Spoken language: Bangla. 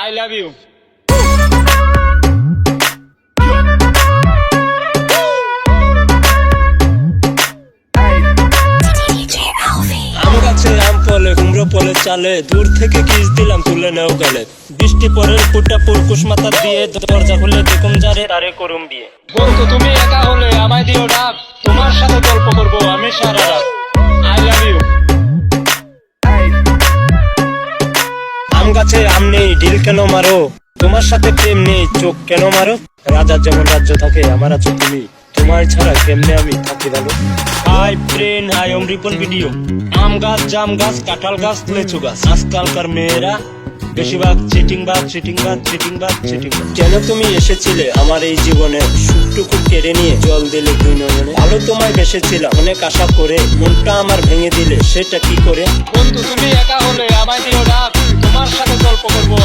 I love you. আম গাছে আম ফলে কুমড়ো ফলে চালে, দূর থেকে কিস দিলাম তুলে নেও গেলে। বৃষ্টি পরের ফুটা পুরকুশ মাথা দিয়ে, দরজা খুলে দেখুম যারে তারে করুম বিয়ে। বন্ধু তুমি একা হলে আমায় দিও ডাক, তোমার সাথে গল্প করবো আমি সারা রাত। I love you. আম গাছে আম নেই ঢিল কেন মারো, তোমার সাথে প্রেম নেই চোখ কেন মারো। রাজার যেমন রাজ্য থাকে আমার আছো তুমি, তোমার ছাড়া কেমনে আমি থাকি ভালো। Hi friend, hi Ripon video. আম গাছ, জাম গাছ, কাঁঠাল গাছ, লেচু গাছ। আজকালকার মেয়েরা বেশিরভাগ চিটিং বাজ, চিটিং বাজ, চিটিং বাজ, চিটিং বাজ। কেন তুমি এসেছিলে আমার এই জীবনে, সুখটুকু কেড়ে নিয়ে জল দিলে দুই নয়নে। ভালো তোমায় বেসেছিলাম অনেক আশা করে, মনটা আমার ভেঙে দিলে সেটা কি করে। বন্ধু তুমি একা হলে আমায় দিও ডাক, তোমার সাথে গল্প করবো